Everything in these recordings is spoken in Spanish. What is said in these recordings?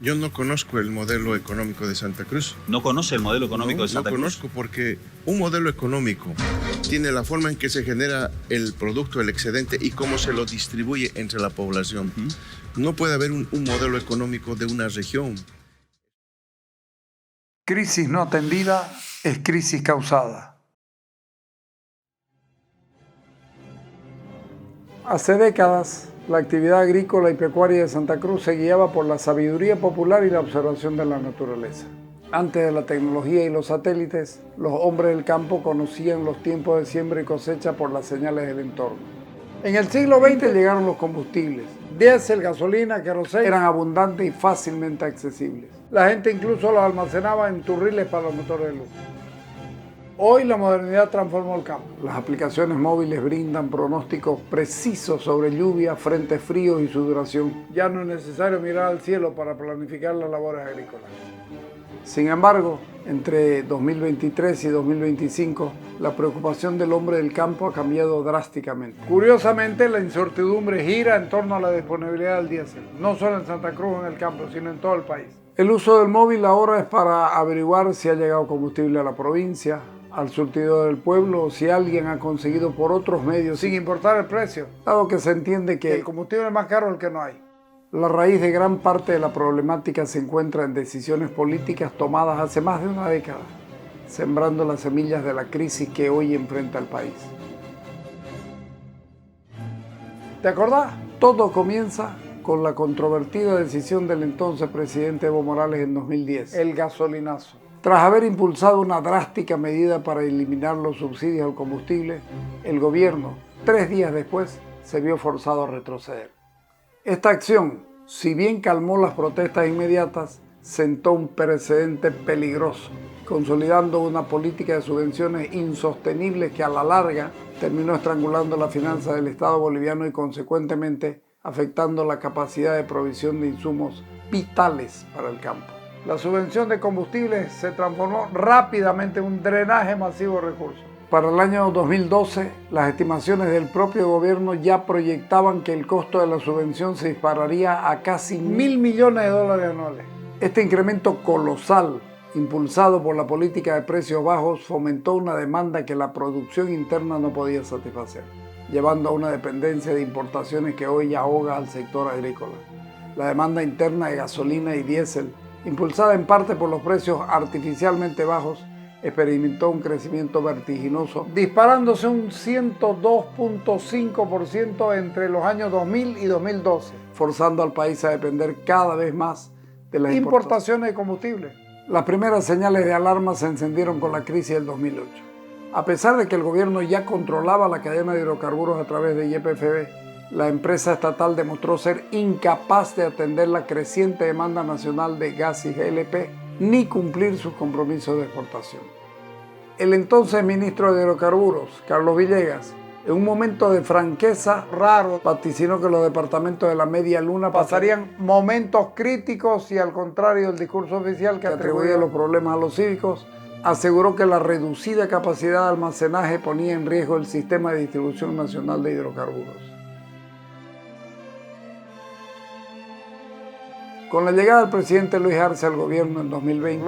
Yo no conozco el modelo económico de Santa Cruz. ¿No conoce el modelo económico de Santa Cruz? No conozco porque un modelo económico tiene la forma en que se genera el producto, el excedente y cómo se lo distribuye entre la población. No puede haber un modelo económico de una región. Crisis no atendida es crisis causada. Hace décadas, la actividad agrícola y pecuaria de Santa Cruz se guiaba por la sabiduría popular y la observación de la naturaleza. Antes de la tecnología y los satélites, los hombres del campo conocían los tiempos de siembra y cosecha por las señales del entorno. En el siglo XX llegaron los combustibles. Diésel, gasolina, queroseno eran abundantes y fácilmente accesibles. La gente incluso los almacenaba en turriles para los motores de luz. Hoy la modernidad transformó el campo. Las aplicaciones móviles brindan pronósticos precisos sobre lluvia, frentes fríos y su duración. Ya no es necesario mirar al cielo para planificar las labores agrícolas. Sin embargo, entre 2023 y 2025, la preocupación del hombre del campo ha cambiado drásticamente. Curiosamente, la incertidumbre gira en torno a la disponibilidad del diésel, no solo en Santa Cruz, en el campo, sino en todo el país. El uso del móvil ahora es para averiguar si ha llegado combustible a la provincia, al surtidor del pueblo, o si alguien ha conseguido por otros medios, sin importar el precio, dado que se entiende que el combustible es más caro el que no hay. La raíz de gran parte de la problemática se encuentra en decisiones políticas tomadas hace más de una década, sembrando las semillas de la crisis que hoy enfrenta el país. ¿Te acordás? Todo comienza con la controvertida decisión del entonces presidente Evo Morales en 2010, el gasolinazo. Tras haber impulsado una drástica medida para eliminar los subsidios al combustible, el gobierno, 3 días después, se vio forzado a retroceder. Esta acción, si bien calmó las protestas inmediatas, sentó un precedente peligroso, consolidando una política de subvenciones insostenible que a la larga terminó estrangulando la finanza del Estado boliviano y consecuentemente afectando la capacidad de provisión de insumos vitales para el campo. La subvención de combustibles se transformó rápidamente en un drenaje masivo de recursos. Para el año 2012, las estimaciones del propio gobierno ya proyectaban que el costo de la subvención se dispararía a casi $1.000 millones anuales. Este incremento colosal, impulsado por la política de precios bajos, fomentó una demanda que la producción interna no podía satisfacer, llevando a una dependencia de importaciones que hoy ahoga al sector agrícola. La demanda interna de gasolina y diésel, impulsada en parte por los precios artificialmente bajos, experimentó un crecimiento vertiginoso, disparándose un 102.5% entre los años 2000 y 2012, forzando al país a depender cada vez más de las importaciones de combustible. Las primeras señales de alarma se encendieron con la crisis del 2008. A pesar de que el gobierno ya controlaba la cadena de hidrocarburos a través de YPFB, la empresa estatal demostró ser incapaz de atender la creciente demanda nacional de gas y GLP, ni cumplir sus compromisos de exportación. El entonces ministro de Hidrocarburos, Carlos Villegas, en un momento de franqueza raro, vaticinó que los departamentos de la media luna pasarían momentos críticos y, al contrario del discurso oficial que atribuía los problemas a los cívicos, aseguró que la reducida capacidad de almacenaje ponía en riesgo el sistema de distribución nacional de hidrocarburos. Con la llegada del presidente Luis Arce al gobierno en 2020,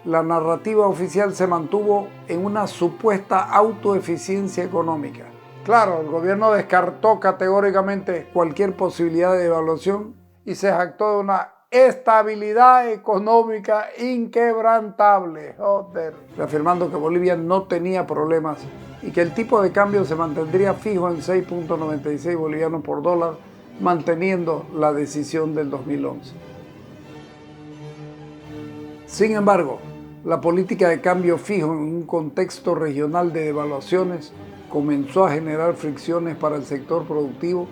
la narrativa oficial se mantuvo en una supuesta autoeficiencia económica. Claro, el gobierno descartó categóricamente cualquier posibilidad de devaluación y se jactó de una estabilidad económica inquebrantable, reafirmando que Bolivia no tenía problemas y que el tipo de cambio se mantendría fijo en 6.96 bolivianos por dólar, manteniendo la decisión del 2011. Sin embargo, la política de cambio fijo en un contexto regional de devaluaciones comenzó a generar fricciones para el sector productivo,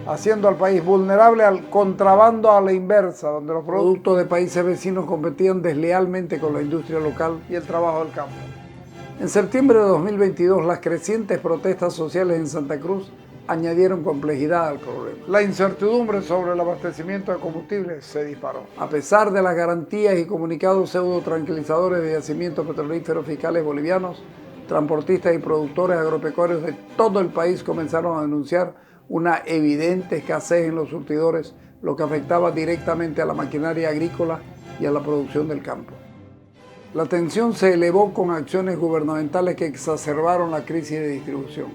haciendo al país vulnerable al contrabando a la inversa, donde los productos de países vecinos competían deslealmente con la industria local y el trabajo del campo. En septiembre de 2022, las crecientes protestas sociales en Santa Cruz añadieron complejidad al problema. La incertidumbre sobre el abastecimiento de combustible se disparó. A pesar de las garantías y comunicados pseudo tranquilizadores de yacimientos petrolíferos fiscales bolivianos, transportistas y productores agropecuarios de todo el país comenzaron a denunciar una evidente escasez en los surtidores, lo que afectaba directamente a la maquinaria agrícola y a la producción del campo. La tensión se elevó con acciones gubernamentales que exacerbaron la crisis de distribución.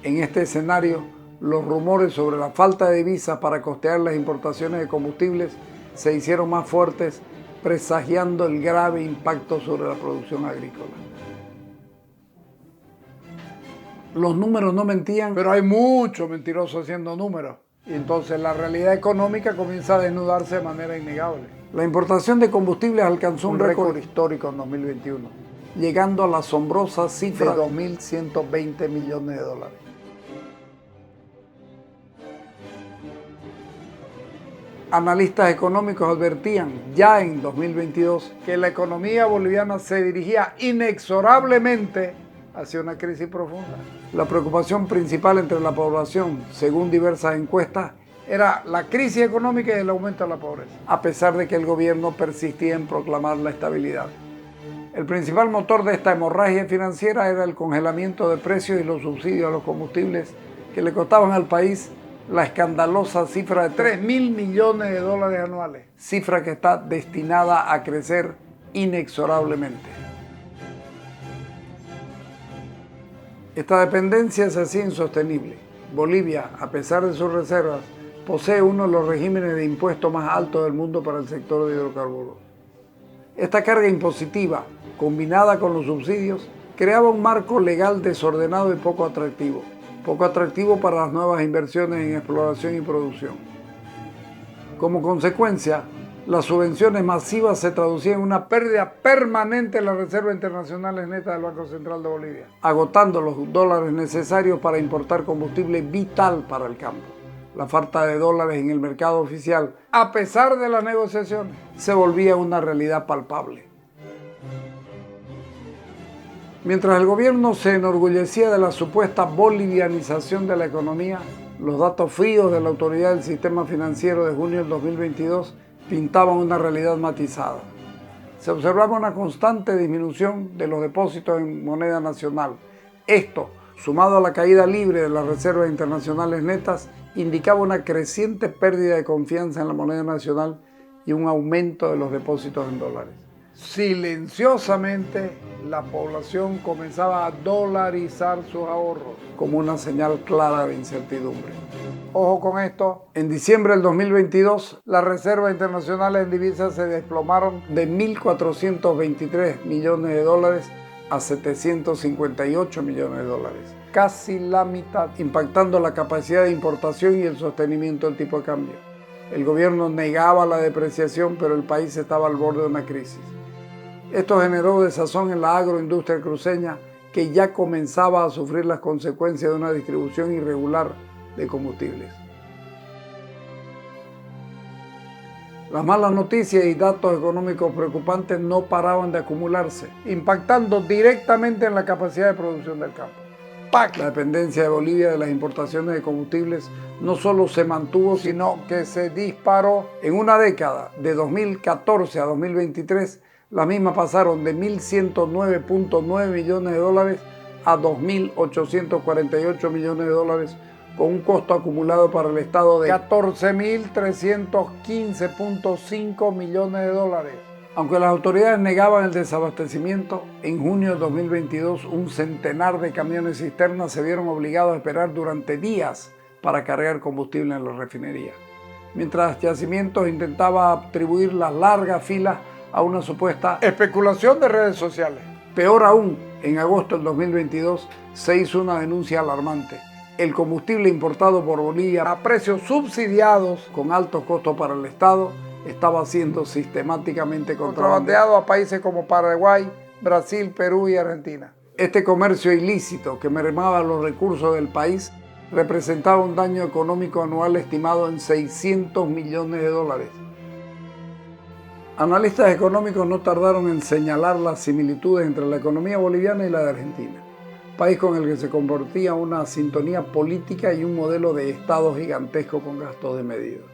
En este escenario, los rumores sobre la falta de divisas para costear las importaciones de combustibles se hicieron más fuertes, presagiando el grave impacto sobre la producción agrícola. Los números no mentían, pero hay mucho mentiroso haciendo números. Y entonces la realidad económica comienza a desnudarse de manera innegable. La importación de combustibles alcanzó un récord histórico en 2021, llegando a la asombrosa cifra de 2.120 millones de dólares. Analistas económicos advertían ya en 2022 que la economía boliviana se dirigía inexorablemente hacia una crisis profunda. La preocupación principal entre la población, según diversas encuestas, era la crisis económica y el aumento de la pobreza, a pesar de que el gobierno persistía en proclamar la estabilidad. El principal motor de esta hemorragia financiera era el congelamiento de precios y los subsidios a los combustibles que le costaban al país la escandalosa cifra de 3.000 millones de dólares anuales, cifra que está destinada a crecer inexorablemente. Esta dependencia se hacía insostenible. Bolivia, a pesar de sus reservas, posee uno de los regímenes de impuestos más altos del mundo para el sector de hidrocarburos. Esta carga impositiva, combinada con los subsidios, creaba un marco legal desordenado y poco atractivo para las nuevas inversiones en exploración y producción. Como consecuencia, las subvenciones masivas se traducían en una pérdida permanente en las reservas internacionales netas del Banco Central de Bolivia, agotando los dólares necesarios para importar combustible vital para el campo. La falta de dólares en el mercado oficial, a pesar de las negociaciones, se volvía una realidad palpable. Mientras el gobierno se enorgullecía de la supuesta bolivianización de la economía, los datos fríos de la Autoridad del Sistema Financiero de junio del 2022 pintaban una realidad matizada. Se observaba una constante disminución de los depósitos en moneda nacional. Esto, sumado a la caída libre de las reservas internacionales netas, indicaba una creciente pérdida de confianza en la moneda nacional y un aumento de los depósitos en dólares. Silenciosamente, la población comenzaba a dolarizar sus ahorros como una señal clara de incertidumbre. Ojo con esto, en diciembre del 2022, las reservas internacionales en divisas se desplomaron de 1.423 millones de dólares a 758 millones de dólares, casi la mitad, impactando la capacidad de importación y el sostenimiento del tipo de cambio. El gobierno negaba la depreciación, pero el país estaba al borde de una crisis. Esto generó desazón en la agroindustria cruceña, que ya comenzaba a sufrir las consecuencias de una distribución irregular de combustibles. Las malas noticias y datos económicos preocupantes no paraban de acumularse, impactando directamente en la capacidad de producción del campo. ¡Pac! La dependencia de Bolivia de las importaciones de combustibles no solo se mantuvo, sino que se disparó. En una década, de 2014 a 2023, las mismas pasaron de 1.109.9 millones de dólares a 2.848 millones de dólares, con un costo acumulado para el Estado de 14.315.5 millones de dólares. Aunque las autoridades negaban el desabastecimiento, en junio de 2022 un centenar de camiones cisternas se vieron obligados a esperar durante días para cargar combustible en la refinería, mientras Yacimientos intentaba atribuir las largas filas a una supuesta especulación de redes sociales. Peor aún, en agosto del 2022 se hizo una denuncia alarmante. El combustible importado por Bolivia a precios subsidiados con altos costos para el Estado estaba siendo sistemáticamente contrabandeado a países como Paraguay, Brasil, Perú y Argentina. Este comercio ilícito que mermaba los recursos del país representaba un daño económico anual estimado en 600 millones de dólares. Analistas económicos no tardaron en señalar las similitudes entre la economía boliviana y la de Argentina, país con el que se compartía una sintonía política y un modelo de Estado gigantesco con gastos desmedidos.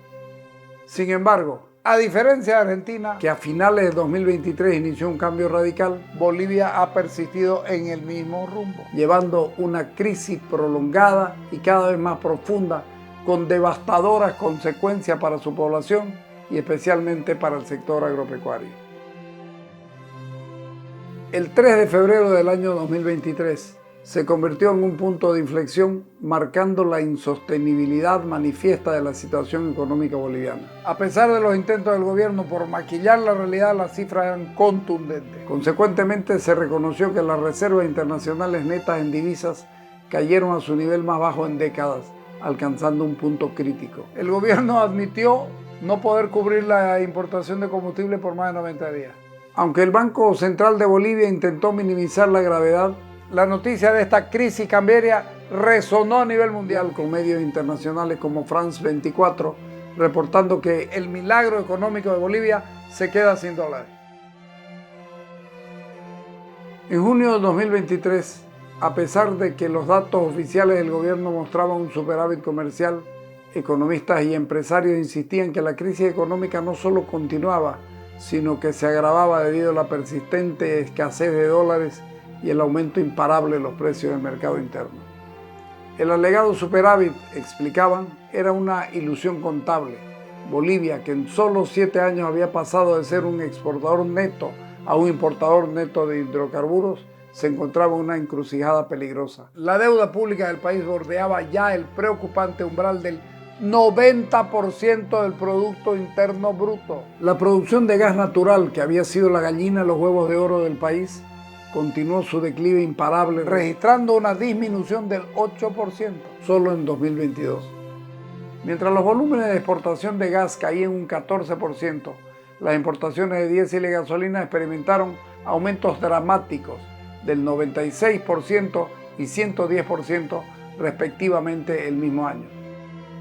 Sin embargo, a diferencia de Argentina, que a finales de 2023 inició un cambio radical, Bolivia ha persistido en el mismo rumbo, llevando una crisis prolongada y cada vez más profunda con devastadoras consecuencias para su población y especialmente para el sector agropecuario. El 3 de febrero del año 2023 se convirtió en un punto de inflexión marcando la insostenibilidad manifiesta de la situación económica boliviana. A pesar de los intentos del gobierno por maquillar la realidad, las cifras eran contundentes. Consecuentemente, se reconoció que las reservas internacionales netas en divisas cayeron a su nivel más bajo en décadas, alcanzando un punto crítico. El gobierno admitió no poder cubrir la importación de combustible por más de 90 días. Aunque el Banco Central de Bolivia intentó minimizar la gravedad, la noticia de esta crisis cambiaria resonó a nivel mundial con medios internacionales como France 24, reportando que el milagro económico de Bolivia se queda sin dólares. En junio de 2023, a pesar de que los datos oficiales del gobierno mostraban un superávit comercial, economistas y empresarios insistían que la crisis económica no solo continuaba, sino que se agravaba debido a la persistente escasez de dólares y el aumento imparable de los precios del mercado interno. El alegado superávit, explicaban, era una ilusión contable. Bolivia, que en solo 7 años había pasado de ser un exportador neto a un importador neto de hidrocarburos, se encontraba en una encrucijada peligrosa. La deuda pública del país bordeaba ya el preocupante umbral del 90% del Producto Interno Bruto. La producción de gas natural, que había sido la gallina de los huevos de oro del país, continuó su declive imparable, registrando una disminución del 8% solo en 2022. Mientras los volúmenes de exportación de gas caían un 14%, las importaciones de diésel y gasolina experimentaron aumentos dramáticos del 96% y 110% respectivamente el mismo año.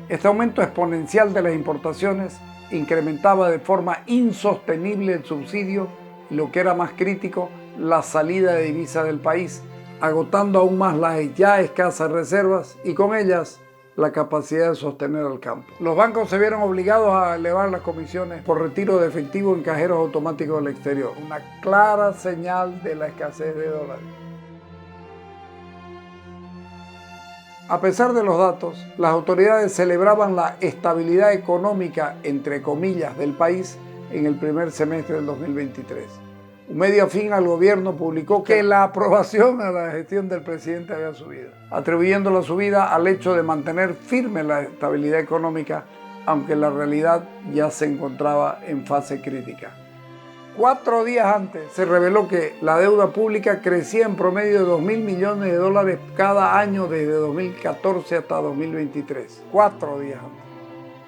Este aumento exponencial de las importaciones incrementaba de forma insostenible el subsidio y, lo que era más crítico, la salida de divisas del país, agotando aún más las ya escasas reservas y con ellas la capacidad de sostener al campo. Los bancos se vieron obligados a elevar las comisiones por retiro de efectivo en cajeros automáticos del exterior, una clara señal de la escasez de dólares. A pesar de los datos, las autoridades celebraban la estabilidad económica, entre comillas, del país en el primer semestre del 2023. Un medio afín al gobierno publicó que la aprobación a la gestión del presidente había subido, atribuyendo la subida al hecho de mantener firme la estabilidad económica, aunque la realidad ya se encontraba en fase crítica. 4 días antes se reveló que la deuda pública crecía en promedio de 2.000 millones de dólares cada año desde 2014 hasta 2023. 4 días antes.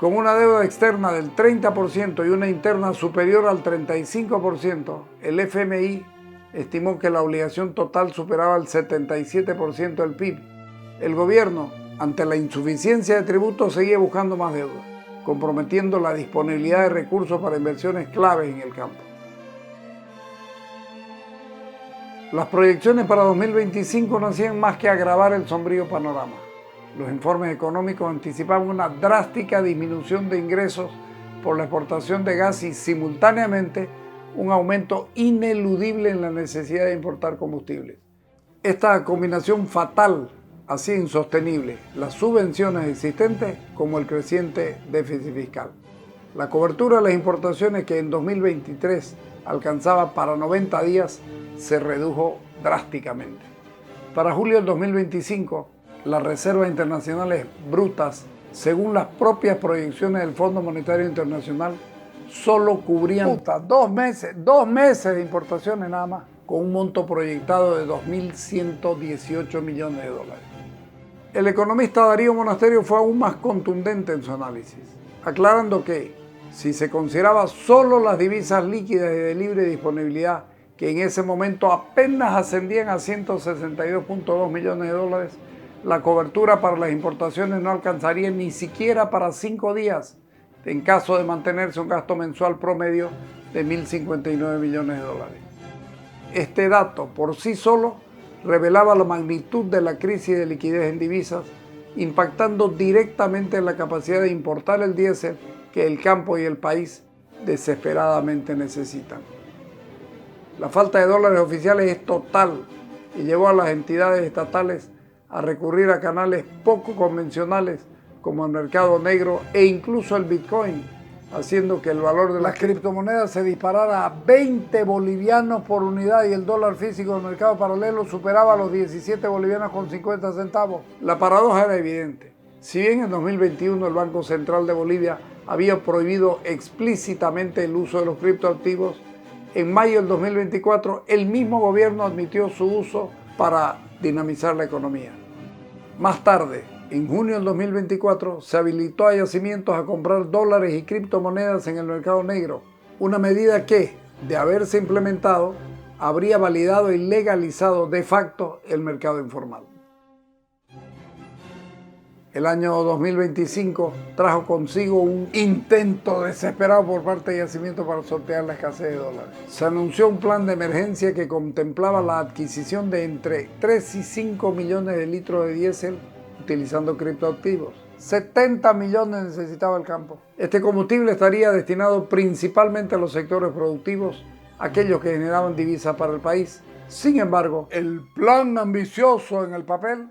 Con una deuda externa del 30% y una interna superior al 35%, el FMI estimó que la obligación total superaba el 77% del PIB. El gobierno, ante la insuficiencia de tributos, seguía buscando más deuda, comprometiendo la disponibilidad de recursos para inversiones claves en el campo. Las proyecciones para 2025 no hacían más que agravar el sombrío panorama. Los informes económicos anticipaban una drástica disminución de ingresos por la exportación de gas y, simultáneamente, un aumento ineludible en la necesidad de importar combustibles. Esta combinación fatal hacía insostenible las subvenciones existentes como el creciente déficit fiscal. La cobertura de las importaciones, que en 2023 alcanzaba para 90 días, se redujo drásticamente. Para julio del 2025, las reservas internacionales brutas, según las propias proyecciones del Fondo Monetario Internacional, solo cubrían 2 meses de importaciones nada más, con un monto proyectado de 2.118 millones de dólares. El economista Darío Monasterio fue aún más contundente en su análisis, aclarando que si se consideraba solo las divisas líquidas y de libre disponibilidad, que en ese momento apenas ascendían a 162.2 millones de dólares, la cobertura para las importaciones no alcanzaría ni siquiera para 5 días, en caso de mantenerse un gasto mensual promedio de 1.059 millones de dólares. Este dato por sí solo revelaba la magnitud de la crisis de liquidez en divisas, impactando directamente en la capacidad de importar el diésel que el campo y el país desesperadamente necesitan. La falta de dólares oficiales es total y llevó a las entidades estatales a recurrir a canales poco convencionales como el mercado negro e incluso el Bitcoin, haciendo que el valor de las criptomonedas se disparara a 20 bolivianos por unidad y el dólar físico del mercado paralelo superaba los 17 bolivianos con 50 centavos. La paradoja era evidente. Si bien en 2021 el Banco Central de Bolivia había prohibido explícitamente el uso de los criptoactivos, en mayo del 2024 el mismo gobierno admitió su uso para dinamizar la economía. Más tarde, en junio del 2024, se habilitó a yacimientos a comprar dólares y criptomonedas en el mercado negro, una medida que, de haberse implementado, habría validado y legalizado de facto el mercado informal. El año 2025 trajo consigo un intento desesperado por parte de Yacimientos para sortear la escasez de dólares. Se anunció un plan de emergencia que contemplaba la adquisición de entre 3 y 5 millones de litros de diésel utilizando criptoactivos. 70 millones necesitaba el campo. Este combustible estaría destinado principalmente a los sectores productivos, aquellos que generaban divisas para el país. Sin embargo, el plan ambicioso en el papel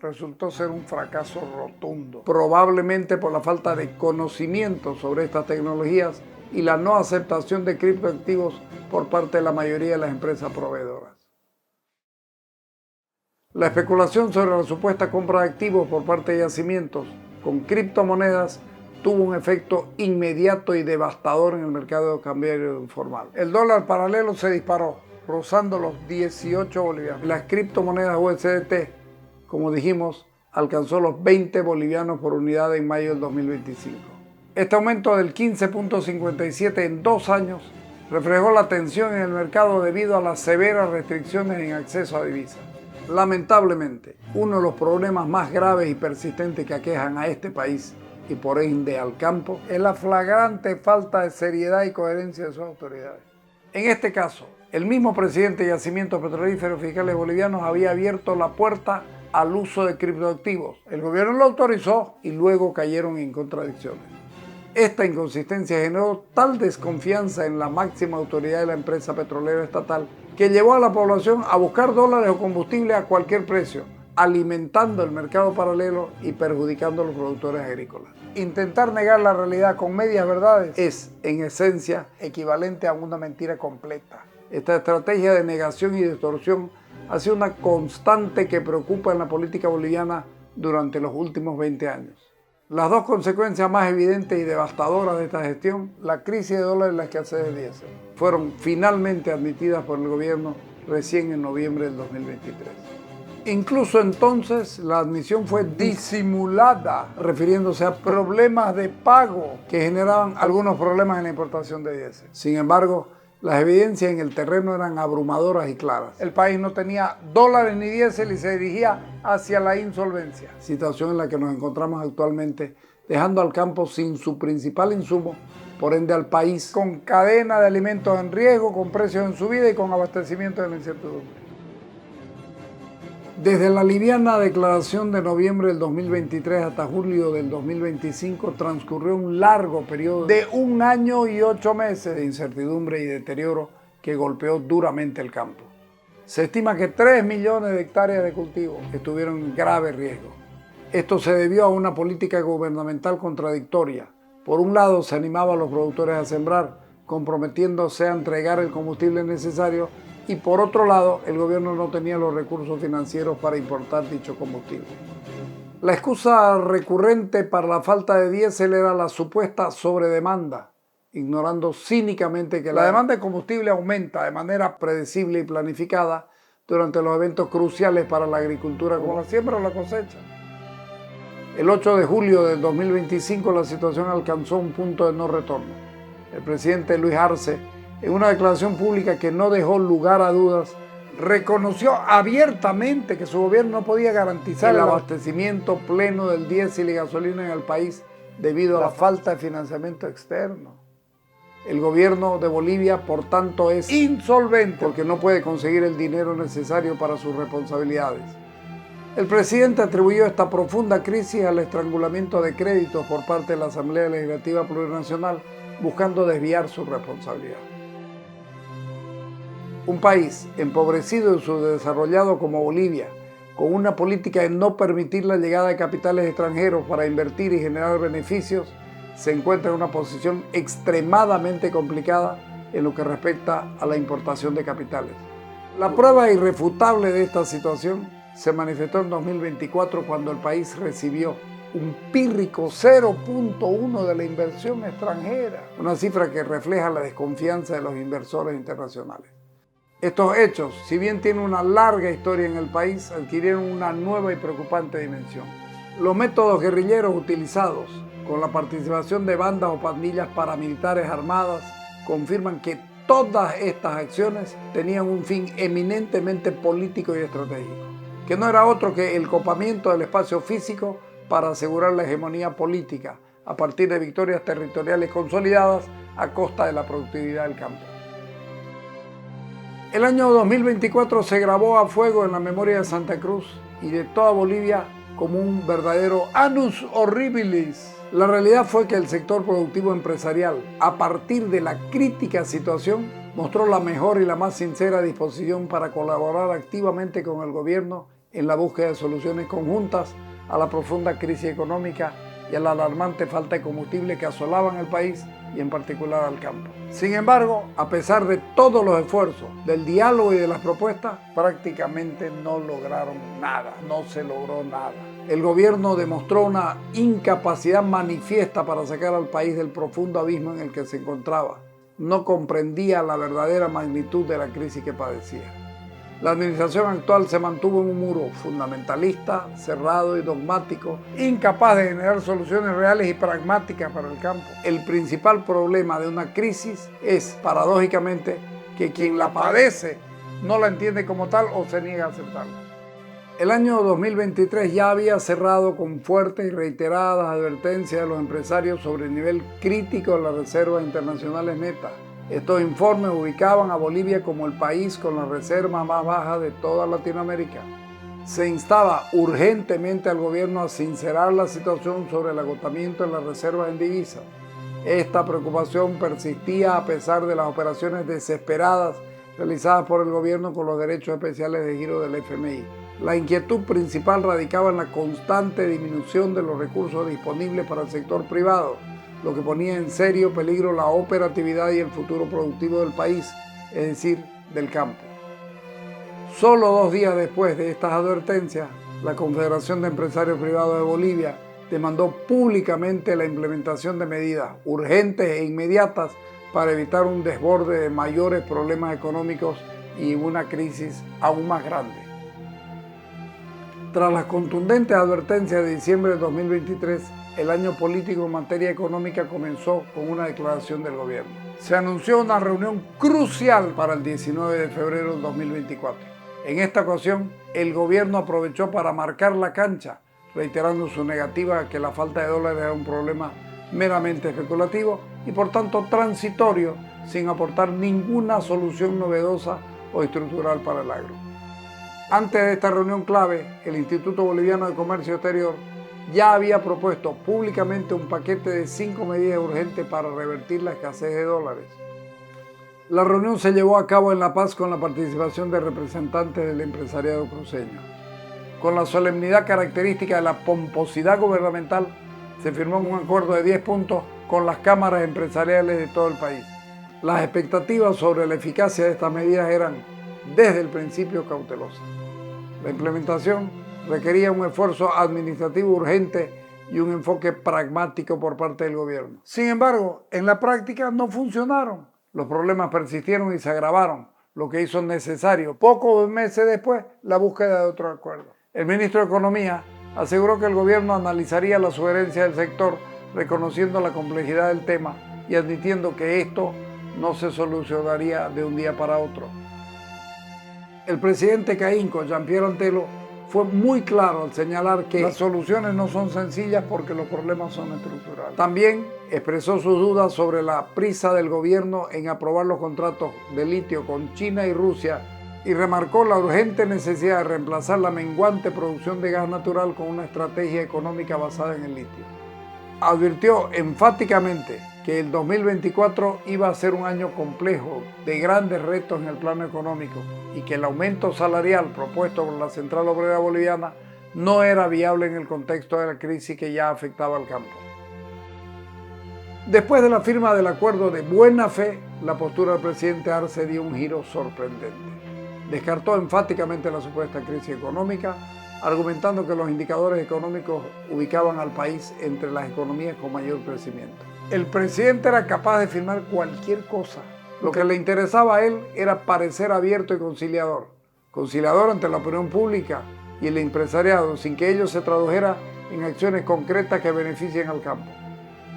resultó ser un fracaso rotundo, probablemente por la falta de conocimiento sobre estas tecnologías y la no aceptación de criptoactivos por parte de la mayoría de las empresas proveedoras. La especulación sobre la supuesta compra de activos por parte de yacimientos con criptomonedas tuvo un efecto inmediato y devastador en el mercado cambiario informal. El dólar paralelo se disparó, rozando los 18 bolivianos. Las criptomonedas USDT, como dijimos, alcanzó los 20 bolivianos por unidad en mayo del 2025. Este aumento del 15.57 en 2 años reflejó la tensión en el mercado debido a las severas restricciones en acceso a divisas. Lamentablemente, uno de los problemas más graves y persistentes que aquejan a este país y por ende al campo es la flagrante falta de seriedad y coherencia de sus autoridades. En este caso, el mismo presidente de Yacimientos Petrolíferos Fiscales Bolivianos había abierto la puerta al uso de criptoactivos. El gobierno lo autorizó y luego cayeron en contradicciones. Esta inconsistencia generó tal desconfianza en la máxima autoridad de la empresa petrolera estatal que llevó a la población a buscar dólares o combustible a cualquier precio, alimentando el mercado paralelo y perjudicando a los productores agrícolas. Intentar negar la realidad con medias verdades es, en esencia, equivalente a una mentira completa. Esta estrategia de negación y distorsión ha sido una constante que preocupa en la política boliviana durante los últimos 20 años. Las dos consecuencias más evidentes y devastadoras de esta gestión, la crisis de dólares y la escasez de diésel, fueron finalmente admitidas por el gobierno recién en noviembre del 2023. Incluso entonces la admisión fue disimulada, refiriéndose a problemas de pago que generaban algunos problemas en la importación de diésel. Sin embargo, las evidencias en el terreno eran abrumadoras y claras. El país no tenía dólares ni diésel y se dirigía hacia la insolvencia, situación en la que nos encontramos actualmente, dejando al campo sin su principal insumo, por ende al país con cadena de alimentos en riesgo, con precios en subida y con abastecimiento de la incertidumbre. Desde la liviana declaración de noviembre del 2023 hasta julio del 2025 transcurrió un largo periodo de 1 año y 8 meses de incertidumbre y deterioro que golpeó duramente el campo. Se estima que 3 millones de hectáreas de cultivo estuvieron en grave riesgo. Esto se debió a una política gubernamental contradictoria. Por un lado, se animaba a los productores a sembrar, comprometiéndose a entregar el combustible necesario, y por otro lado, el gobierno no tenía los recursos financieros para importar dicho combustible. La excusa recurrente para la falta de diésel era la supuesta sobredemanda, ignorando cínicamente que la demanda de combustible aumenta de manera predecible y planificada durante los eventos cruciales para la agricultura como la siembra o la cosecha. El 8 de julio del 2025 la situación alcanzó un punto de no retorno. El presidente Luis Arce, en una declaración pública que no dejó lugar a dudas, reconoció abiertamente que su gobierno no podía garantizar el abastecimiento pleno del diésel y gasolina en el país debido a la falta de financiamiento externo. El gobierno de Bolivia, por tanto, es insolvente porque no puede conseguir el dinero necesario para sus responsabilidades. El presidente atribuyó esta profunda crisis al estrangulamiento de créditos por parte de la Asamblea Legislativa Plurinacional, buscando desviar su responsabilidad. Un país empobrecido y subdesarrollado como Bolivia, con una política de no permitir la llegada de capitales extranjeros para invertir y generar beneficios, se encuentra en una posición extremadamente complicada en lo que respecta a la importación de capitales. La prueba irrefutable de esta situación se manifestó en 2024 cuando el país recibió un pírrico 0.1 de la inversión extranjera, una cifra que refleja la desconfianza de los inversores internacionales. Estos hechos, si bien tienen una larga historia en el país, adquirieron una nueva y preocupante dimensión. Los métodos guerrilleros utilizados, con la participación de bandas o pandillas paramilitares armadas, confirman que todas estas acciones tenían un fin eminentemente político y estratégico, que no era otro que el copamiento del espacio físico para asegurar la hegemonía política a partir de victorias territoriales consolidadas a costa de la productividad del campo. El año 2024 se grabó a fuego en la memoria de Santa Cruz y de toda Bolivia como un verdadero annus horribilis. La realidad fue que el sector productivo empresarial, a partir de la crítica situación, mostró la mejor y la más sincera disposición para colaborar activamente con el gobierno en la búsqueda de soluciones conjuntas a la profunda crisis económica y a la alarmante falta de combustible que asolaban el país y en particular al campo. Sin embargo, a pesar de todos los esfuerzos, del diálogo y de las propuestas, prácticamente no lograron nada, no se logró nada. El gobierno demostró una incapacidad manifiesta para sacar al país del profundo abismo en el que se encontraba. No comprendía la verdadera magnitud de la crisis que padecía. La administración actual se mantuvo en un muro fundamentalista, cerrado y dogmático, incapaz de generar soluciones reales y pragmáticas para el campo. El principal problema de una crisis es, paradójicamente, que quien la padece no la entiende como tal o se niega a aceptarla. El año 2023 ya había cerrado con fuertes y reiteradas advertencias de los empresarios sobre el nivel crítico de las reservas internacionales netas. Estos informes ubicaban a Bolivia como el país con la reserva más baja de toda Latinoamérica. Se instaba urgentemente al gobierno a sincerar la situación sobre el agotamiento de las reservas en divisas. Esta preocupación persistía a pesar de las operaciones desesperadas realizadas por el gobierno con los derechos especiales de giro del FMI. La inquietud principal radicaba en la constante disminución de los recursos disponibles para el sector privado, lo que ponía en serio peligro la operatividad y el futuro productivo del país, es decir, del campo. Solo 2 días después de estas advertencias, la Confederación de Empresarios Privados de Bolivia demandó públicamente la implementación de medidas urgentes e inmediatas para evitar un desborde de mayores problemas económicos y una crisis aún más grande. Tras las contundentes advertencias de diciembre de 2023, el año político en materia económica comenzó con una declaración del gobierno. Se anunció una reunión crucial para el 19 de febrero de 2024. En esta ocasión, el gobierno aprovechó para marcar la cancha, reiterando su negativa a que la falta de dólares era un problema meramente especulativo y por tanto transitorio, sin aportar ninguna solución novedosa o estructural para el agro. Antes de esta reunión clave, el Instituto Boliviano de Comercio Exterior ya había propuesto públicamente un paquete de 5 medidas urgentes para revertir la escasez de dólares. La reunión se llevó a cabo en La Paz con la participación de representantes del empresariado cruceño. Con la solemnidad característica de la pomposidad gubernamental, se firmó un acuerdo de 10 puntos con las cámaras empresariales de todo el país. Las expectativas sobre la eficacia de estas medidas eran, desde el principio, cautelosas. La implementación requería un esfuerzo administrativo urgente y un enfoque pragmático por parte del gobierno. Sin embargo, en la práctica no funcionaron. Los problemas persistieron y se agravaron, lo que hizo necesario, pocos meses después, la búsqueda de otro acuerdo. El ministro de Economía aseguró que el gobierno analizaría la sugerencia del sector, reconociendo la complejidad del tema y admitiendo que esto no se solucionaría de un día para otro. El presidente CAINCO, Jean-Pierre Antelo, fue muy claro al señalar que las soluciones no son sencillas porque los problemas son estructurales. También expresó sus dudas sobre la prisa del gobierno en aprobar los contratos de litio con China y Rusia y remarcó la urgente necesidad de reemplazar la menguante producción de gas natural con una estrategia económica basada en el litio. Advirtió enfáticamente que el 2024 iba a ser un año complejo, de grandes retos en el plano económico, y que el aumento salarial propuesto por la Central Obrera Boliviana no era viable en el contexto de la crisis que ya afectaba al campo. Después de la firma del acuerdo de buena fe, la postura del presidente Arce dio un giro sorprendente. Descartó enfáticamente la supuesta crisis económica, argumentando que los indicadores económicos ubicaban al país entre las economías con mayor crecimiento. El presidente era capaz de firmar cualquier cosa. Lo que le interesaba a él era parecer abierto y conciliador. Conciliador ante la opinión pública y el empresariado, sin que ello se tradujera en acciones concretas que beneficien al campo.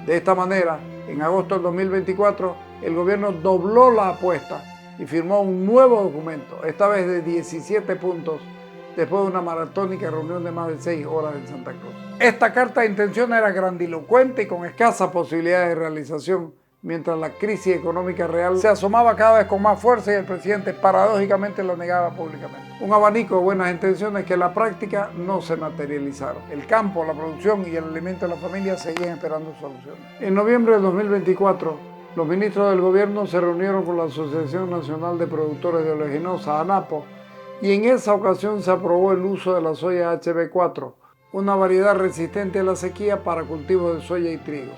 De esta manera, en agosto del 2024, el gobierno dobló la apuesta y firmó un nuevo documento, esta vez de 17 puntos, después de una maratónica reunión de más de 6 horas en Santa Cruz. Esta carta de intención era grandilocuente y con escasas posibilidades de realización, mientras la crisis económica real se asomaba cada vez con más fuerza y el presidente paradójicamente lo negaba públicamente. Un abanico de buenas intenciones que en la práctica no se materializaron. El campo, la producción y el alimento de la familia seguían esperando soluciones. En noviembre del 2024, los ministros del gobierno se reunieron con la Asociación Nacional de Productores de Oleaginosa, ANAPO, y en esa ocasión se aprobó el uso de la soya HB4, una variedad resistente a la sequía para cultivos de soya y trigo.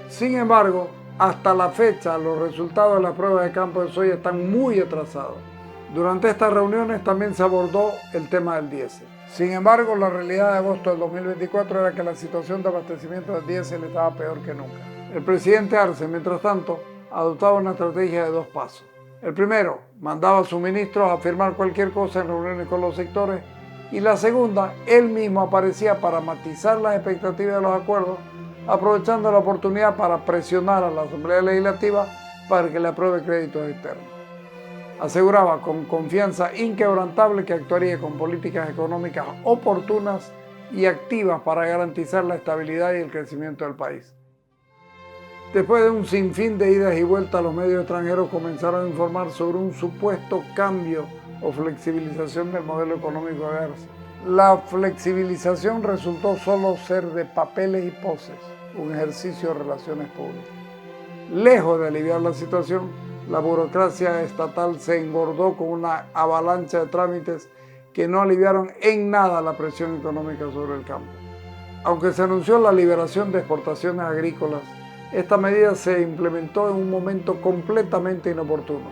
Sin embargo, hasta la fecha, los resultados de las pruebas de campo de soya están muy atrasados. Durante estas reuniones también se abordó el tema del diésel. Sin embargo, la realidad de agosto del 2024 era que la situación de abastecimiento del diésel estaba peor que nunca. El presidente Arce, mientras tanto, adoptaba una estrategia de 2 pasos. El primero, mandaba a sus ministros a firmar cualquier cosa en reuniones con los sectores, y la segunda, él mismo aparecía para matizar las expectativas de los acuerdos, aprovechando la oportunidad para presionar a la Asamblea Legislativa para que le apruebe créditos externos. Aseguraba con confianza inquebrantable que actuaría con políticas económicas oportunas y activas para garantizar la estabilidad y el crecimiento del país. Después de un sinfín de idas y vueltas, los medios extranjeros comenzaron a informar sobre un supuesto cambio o flexibilización del modelo económico de Arce. La flexibilización resultó solo ser de papeles y poses, un ejercicio de relaciones públicas. Lejos de aliviar la situación, la burocracia estatal se engordó con una avalancha de trámites que no aliviaron en nada la presión económica sobre el campo. Aunque se anunció la liberación de exportaciones agrícolas, esta medida se implementó en un momento completamente inoportuno,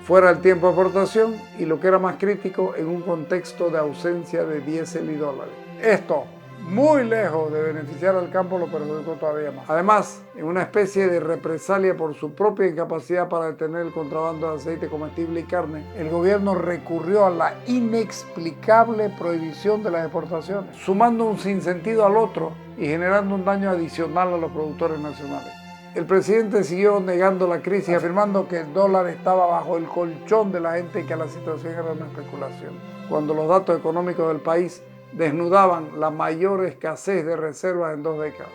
fuera del tiempo de exportación y, lo que era más crítico, en un contexto de ausencia de diésel y dólares. Esto, muy lejos de beneficiar al campo, lo perjudicó todavía más. Además, en una especie de represalia por su propia incapacidad para detener el contrabando de aceite comestible y carne, el gobierno recurrió a la inexplicable prohibición de las exportaciones, sumando un sinsentido al otro y generando un daño adicional a los productores nacionales. El presidente siguió negando la crisis, afirmando que el dólar estaba bajo el colchón de la gente y que la situación era una especulación, cuando los datos económicos del país desnudaban la mayor escasez de reservas en 2 décadas.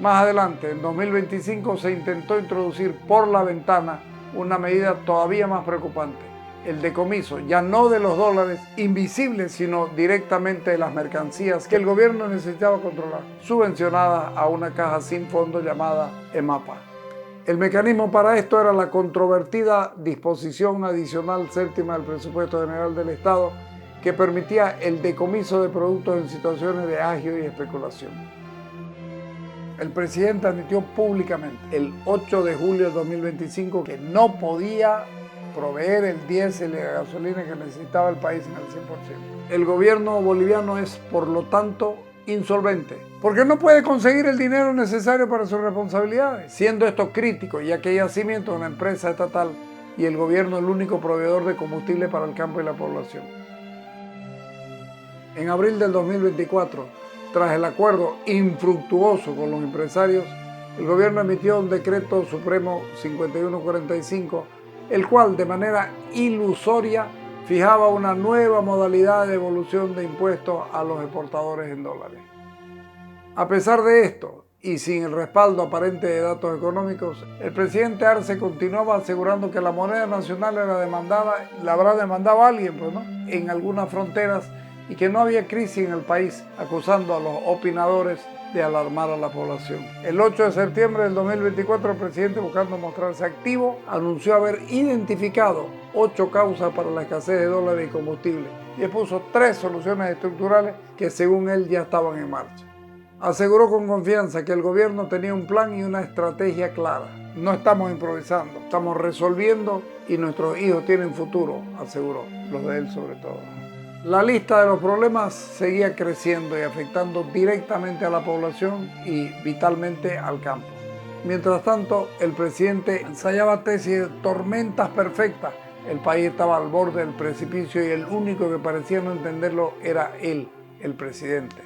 Más adelante, en 2025, se intentó introducir por la ventana una medida todavía más preocupante: el decomiso, ya no de los dólares invisibles, sino directamente de las mercancías que el gobierno necesitaba controlar, subvencionadas a una caja sin fondo llamada EMAPA. El mecanismo para esto era la controvertida disposición adicional séptima del presupuesto general del Estado, que permitía el decomiso de productos en situaciones de agio y especulación. El presidente admitió públicamente el 8 de julio de 2025 que no podía proveer el diésel y la gasolina que necesitaba el país en el 100%. El gobierno boliviano es, por lo tanto, insolvente, porque no puede conseguir el dinero necesario para sus responsabilidades, siendo esto crítico, ya que hay yacimiento de una empresa estatal y el gobierno el único proveedor de combustible para el campo y la población. En abril del 2024, tras el acuerdo infructuoso con los empresarios, el gobierno emitió un decreto supremo 5145, el cual de manera ilusoria fijaba una nueva modalidad de devolución de impuestos a los exportadores en dólares. A pesar de esto, y sin el respaldo aparente de datos económicos, el presidente Arce continuaba asegurando que la moneda nacional era demandada, la habrá demandado alguien, pues, ¿no?, en algunas fronteras, y que no había crisis en el país, acusando a los opinadores de alarmar a la población. El 8 de septiembre del 2024, el presidente, buscando mostrarse activo, anunció haber identificado 8 causas para la escasez de dólares y combustible y expuso 3 soluciones estructurales que según él ya estaban en marcha. Aseguró con confianza que el gobierno tenía un plan y una estrategia clara. No estamos improvisando, estamos resolviendo y nuestros hijos tienen futuro, aseguró, los de él sobre todo. La lista de los problemas seguía creciendo y afectando directamente a la población y vitalmente al campo. Mientras tanto, el presidente ensayaba tesis de tormentas perfectas. El país estaba al borde del precipicio y el único que parecía no entenderlo era él, el presidente.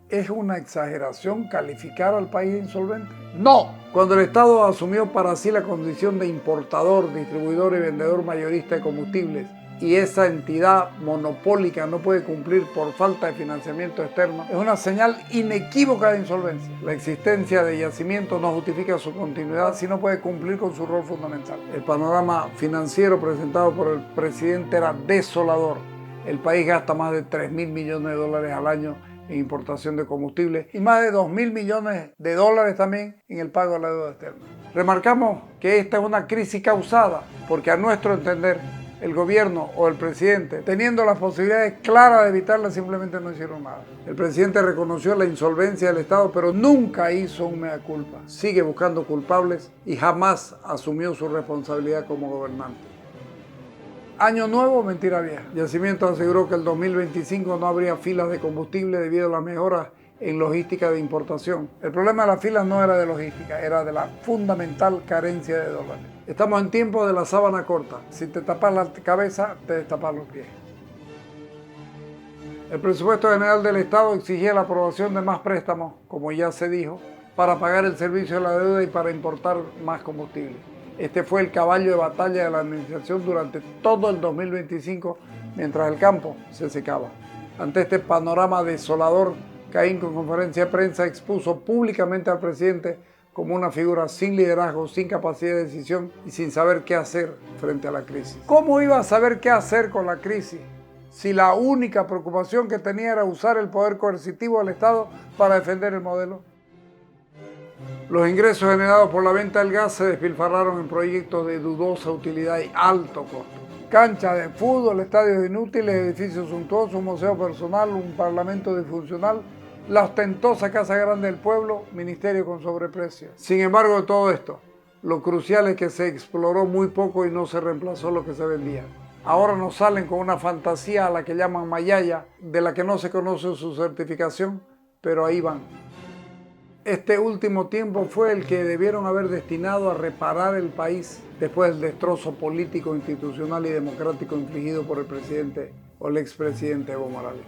¿Es una exageración calificar al país de insolvente? ¡No! Cuando el Estado asumió para sí la condición de importador, distribuidor y vendedor mayorista de combustibles, y esa entidad monopólica no puede cumplir por falta de financiamiento externo, es una señal inequívoca de insolvencia. La existencia de yacimientos no justifica su continuidad si no puede cumplir con su rol fundamental. El panorama financiero presentado por el presidente era desolador. El país gasta más de 3.000 millones de dólares al año en importación de combustible y más de 2.000 millones de dólares también en el pago de la deuda externa. Remarcamos que esta es una crisis causada porque a nuestro entender el gobierno o el presidente, teniendo las posibilidades claras de evitarla, simplemente no hicieron nada. El presidente reconoció la insolvencia del Estado, pero nunca hizo un mea culpa. Sigue buscando culpables y jamás asumió su responsabilidad como gobernante. Año nuevo, mentira vieja. Yacimientos aseguró que el 2025 no habría filas de combustible debido a las mejoras en logística de importación. El problema de las filas no era de logística, era de la fundamental carencia de dólares. Estamos en tiempo de la sábana corta. Si te tapas la cabeza, te destapas los pies. El presupuesto general del Estado exigía la aprobación de más préstamos, como ya se dijo, para pagar el servicio de la deuda y para importar más combustible. Este fue el caballo de batalla de la administración durante todo el 2025, mientras el campo se secaba. Ante este panorama desolador, Caín, con conferencia de prensa, expuso públicamente al presidente como una figura sin liderazgo, sin capacidad de decisión y sin saber qué hacer frente a la crisis. ¿Cómo iba a saber qué hacer con la crisis si la única preocupación que tenía era usar el poder coercitivo del Estado para defender el modelo? Los ingresos generados por la venta del gas se despilfarraron en proyectos de dudosa utilidad y alto costo. Canchas de fútbol, estadios inútiles, edificios suntuosos, un museo personal, un parlamento disfuncional, la ostentosa Casa Grande del Pueblo, ministerio con sobreprecio. Sin embargo, de todo esto, lo crucial es que se exploró muy poco y no se reemplazó lo que se vendía. Ahora nos salen con una fantasía a la que llaman Mayaya, de la que no se conoce su certificación, pero ahí van. Este último tiempo fue el que debieron haber destinado a reparar el país después del destrozo político, institucional y democrático infligido por el presidente o el expresidente Evo Morales.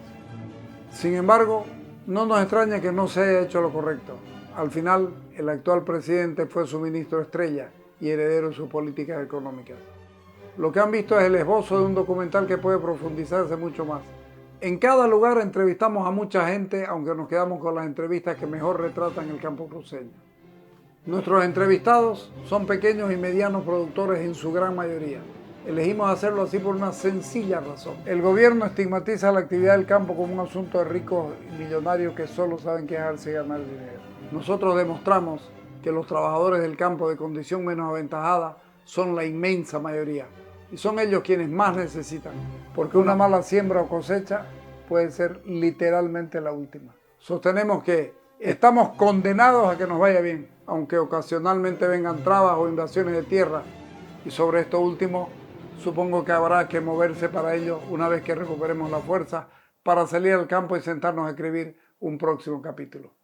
Sin embargo, no nos extraña que no se haya hecho lo correcto. Al final, el actual presidente fue su ministro estrella y heredero de sus políticas económicas. Lo que han visto es el esbozo de un documental que puede profundizarse mucho más. En cada lugar entrevistamos a mucha gente, aunque nos quedamos con las entrevistas que mejor retratan el campo cruceño. Nuestros entrevistados son pequeños y medianos productores en su gran mayoría. Elegimos hacerlo así por una sencilla razón. El gobierno estigmatiza la actividad del campo como un asunto de ricos y millonarios que solo saben quejarse y ganar dinero. Nosotros demostramos que los trabajadores del campo de condición menos aventajada son la inmensa mayoría. Y son ellos quienes más necesitan, porque una mala siembra o cosecha puede ser literalmente la última. Sostenemos que estamos condenados a que nos vaya bien, aunque ocasionalmente vengan trabas o invasiones de tierra. Y sobre esto último, supongo que habrá que moverse para ello una vez que recuperemos la fuerza para salir al campo y sentarnos a escribir un próximo capítulo.